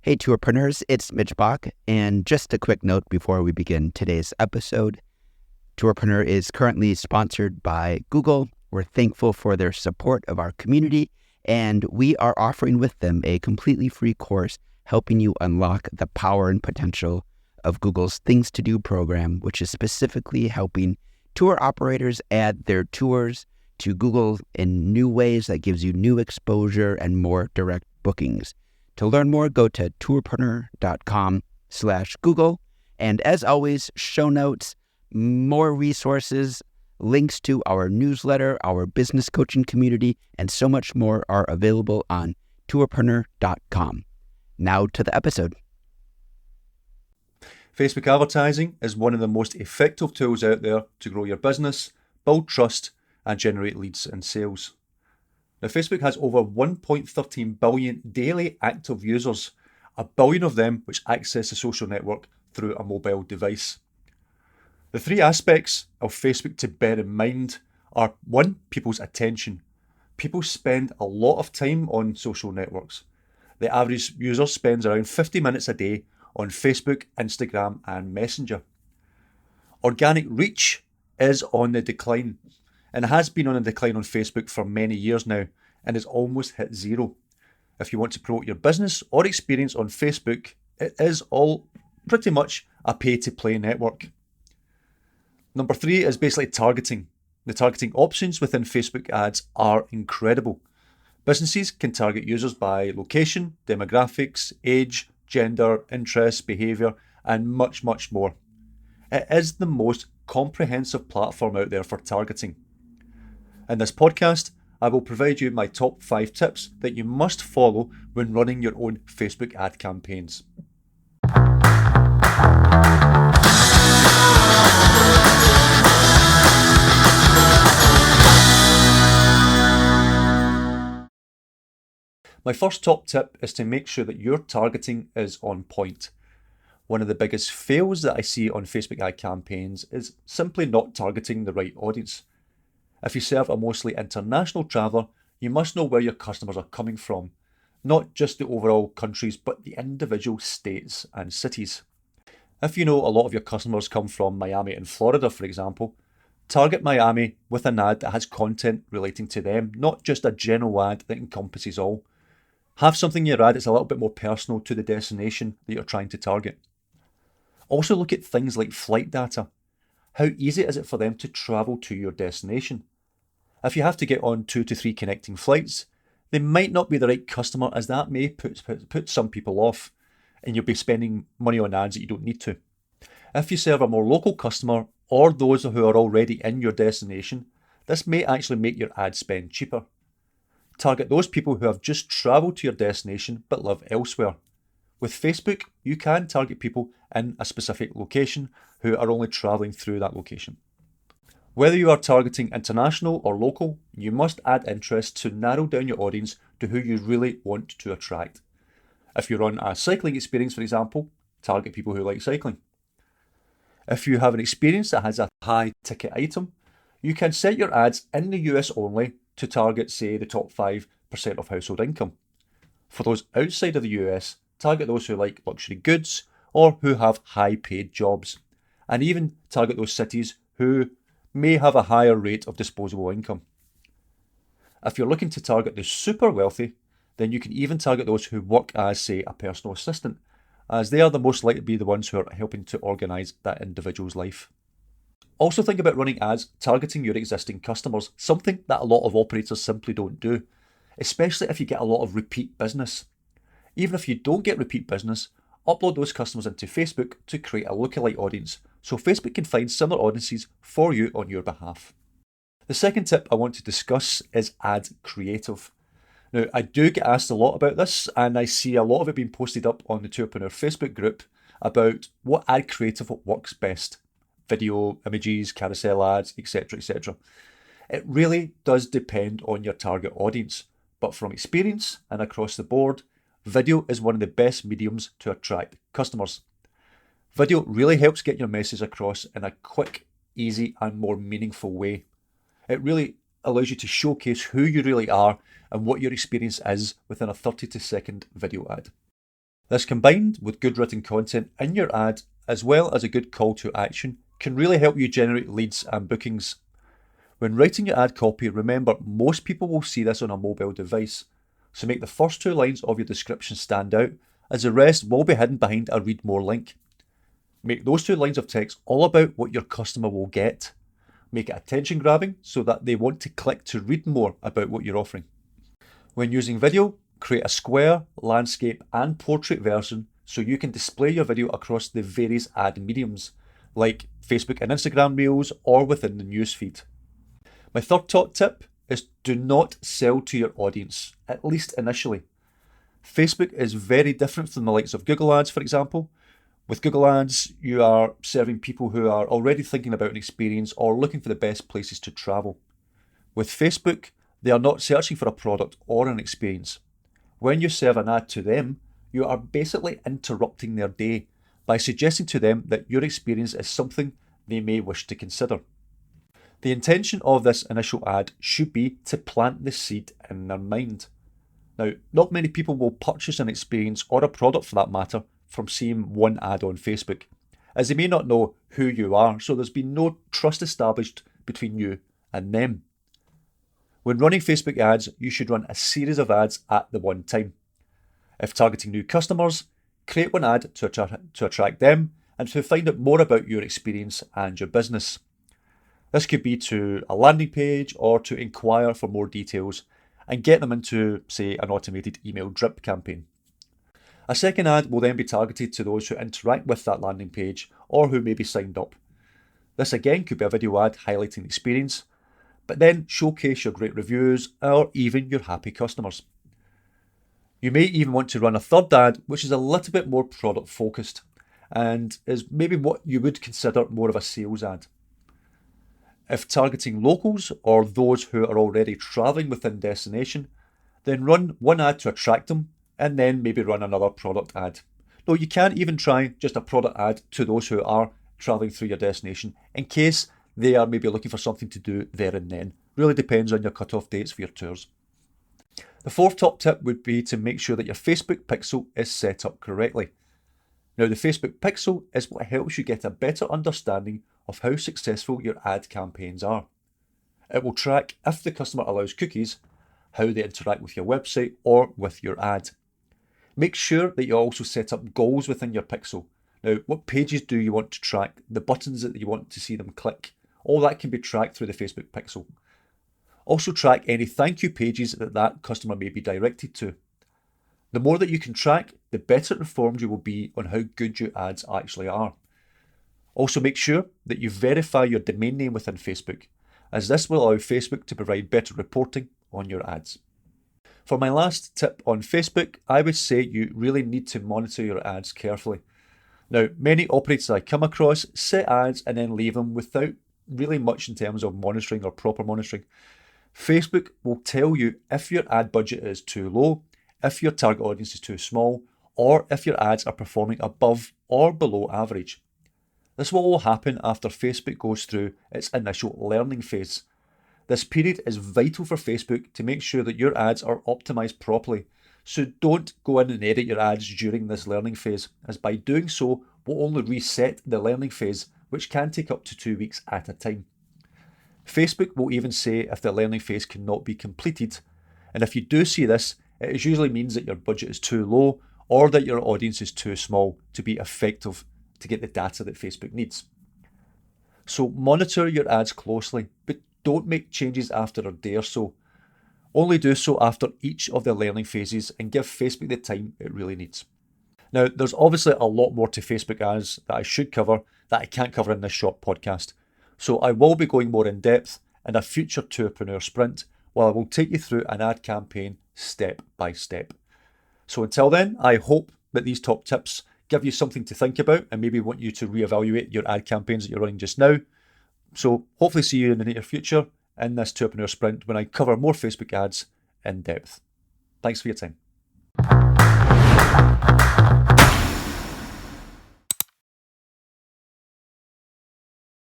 Hey, Tourpreneurs, it's Mitch Bach, and just a quick note before we begin today's episode. Tourpreneur is currently sponsored by Google. We're thankful for their support of our community, and we are offering with them a completely free course helping you unlock the power and potential of Google's Things to Do program, which is specifically helping tour operators add their tours to Google in new ways that gives you new exposure and more direct bookings. To learn more, go to tourpreneur.com/Google. And as always, show notes, more resources, links to our newsletter, our business coaching community, and so much more are available on tourpreneur.com. Now to the episode. Facebook advertising is one of the most effective tools out there to grow your business, build trust, and generate leads and sales. Now, Facebook has over 1.13 billion daily active users, a billion of them which access the social network through a mobile device. The three aspects of Facebook to bear in mind are: one, people's attention. People spend a lot of time on social networks. The average user spends around 50 minutes a day on Facebook, Instagram, and Messenger. Organic reach is on the decline and has been on a decline on Facebook for many years now and has almost hit zero. If you want to promote your business or experience on Facebook, it is all pretty much a pay-to-play network. Number three is basically targeting. The targeting options within Facebook ads are incredible. Businesses can target users by location, demographics, age, gender, interests, behaviour, and much, much more. It is the most comprehensive platform out there for targeting. In this podcast, I will provide you my top 5 tips that you must follow when running your own Facebook ad campaigns. My first top tip is to make sure that your targeting is on point. One of the biggest fails that I see on Facebook ad campaigns is simply not targeting the right audience. If you serve a mostly international traveller, you must know where your customers are coming from, not just the overall countries, but the individual states and cities. If you know a lot of your customers come from Miami and Florida, for example, target Miami with an ad that has content relating to them, not just a general ad that encompasses all. Have something in your ad that's a little bit more personal to the destination that you're trying to target. Also look at things like flight data. How easy is it for them to travel to your destination? If you have to get on 2 to 3 connecting flights, they might not be the right customer, as that may put some people off, and you'll be spending money on ads that you don't need to. If you serve a more local customer or those who are already in your destination, this may actually make your ad spend cheaper. Target those people who have just travelled to your destination but live elsewhere. With Facebook, you can target people in a specific location who are only travelling through that location. Whether you are targeting international or local, you must add interest to narrow down your audience to who you really want to attract. If you run a cycling experience, for example, target people who like cycling. If you have an experience that has a high ticket item, you can set your ads in the US only to target, say, the top 5% of household income. For those outside of the US, target those who like luxury goods or who have high paid jobs, and even target those cities who may have a higher rate of disposable income. If you're looking to target the super wealthy, then you can even target those who work as, say, a personal assistant, as they are the most likely to be the ones who are helping to organise that individual's life. Also think about running ads targeting your existing customers, something that a lot of operators simply don't do, especially if you get a lot of repeat business. Even if you don't get repeat business, upload those customers into Facebook to create a lookalike audience, so Facebook can find similar audiences for you on your behalf. The second tip I want to discuss is ad creative. Now, I do get asked a lot about this, and I see a lot of it being posted up on the Tourpreneur Facebook group about what ad creative works best. Video, images, carousel ads, etc., etc. It really does depend on your target audience, but from experience and across the board, video is one of the best mediums to attract customers. Video really helps get your message across in a quick, easy, and more meaningful way. It really allows you to showcase who you really are and what your experience is within a 30 second video ad. This, combined with good written content in your ad, as well as a good call to action, can really help you generate leads and bookings. When writing your ad copy, remember most people will see this on a mobile device, so make the first 2 lines of your description stand out, as the rest will be hidden behind a read more link. Make those 2 lines of text all about what your customer will get. Make it attention grabbing so that they want to click to read more about what you're offering. When using video, create a square, landscape and portrait version so you can display your video across the various ad mediums, like Facebook and Instagram Reels or within the newsfeed. My third top tip is do not sell to your audience, at least initially. Facebook is very different from the likes of Google Ads, for example. With Google Ads, you are serving people who are already thinking about an experience or looking for the best places to travel. With Facebook, they are not searching for a product or an experience. When you serve an ad to them, you are basically interrupting their day by suggesting to them that your experience is something they may wish to consider. The intention of this initial ad should be to plant the seed in their mind. Now, not many people will purchase an experience or a product for that matter from seeing one ad on Facebook, as they may not know who you are, so there's been no trust established between you and them. When running Facebook ads, you should run a series of ads at the one time. If targeting new customers, create one ad to attract them and to find out more about your experience and your business. This could be to a landing page or to inquire for more details and get them into, say, an automated email drip campaign. A second ad will then be targeted to those who interact with that landing page or who may be signed up. This again could be a video ad highlighting the experience, but then showcase your great reviews or even your happy customers. You may even want to run a third ad which is a little bit more product focused and is maybe what you would consider more of a sales ad. If targeting locals or those who are already travelling within destination, then run one ad to attract them and then maybe run another product ad. No, you can even try just a product ad to those who are travelling through your destination in case they are maybe looking for something to do there and then. Really depends on your cut-off dates for your tours. The fourth top tip would be to make sure that your Facebook pixel is set up correctly. Now, the Facebook pixel is what helps you get a better understanding of how successful your ad campaigns are. It will track, if the customer allows cookies, how they interact with your website or with your ad. Make sure that you also set up goals within your pixel. Now, what pages do you want to track? The buttons that you want to see them click. All that can be tracked through the Facebook pixel. Also track any thank you pages that customer may be directed to. The more that you can track, the better informed you will be on how good your ads actually are. Also make sure that you verify your domain name within Facebook, as this will allow Facebook to provide better reporting on your ads. For my last tip on Facebook, I would say you really need to monitor your ads carefully. Now, many operators I come across set ads and then leave them without really much in terms of monitoring or proper monitoring. Facebook will tell you if your ad budget is too low, if your target audience is too small, or if your ads are performing above or below average. This will all happen after Facebook goes through its initial learning phase. This period is vital for Facebook to make sure that your ads are optimized properly, so don't go in and edit your ads during this learning phase, as by doing so will only reset the learning phase, which can take up to 2 weeks at a time. Facebook will even say if the learning phase cannot be completed, and if you do see this, it usually means that your budget is too low or that your audience is too small to be effective to get the data that Facebook needs. So monitor your ads closely, but don't make changes after a day or so. Only do so after each of the learning phases and give Facebook the time it really needs. Now, there's obviously a lot more to Facebook ads that I should cover that I can't cover in this short podcast. So I will be going more in depth in a future Tourpreneur Sprint, while I will take you through an ad campaign step by step. So until then, I hope that these top tips give you something to think about and maybe want you to reevaluate your ad campaigns that you're running just now. So hopefully see you in the near future in this Tourpreneur Sprint when I cover more Facebook ads in depth. Thanks for your time.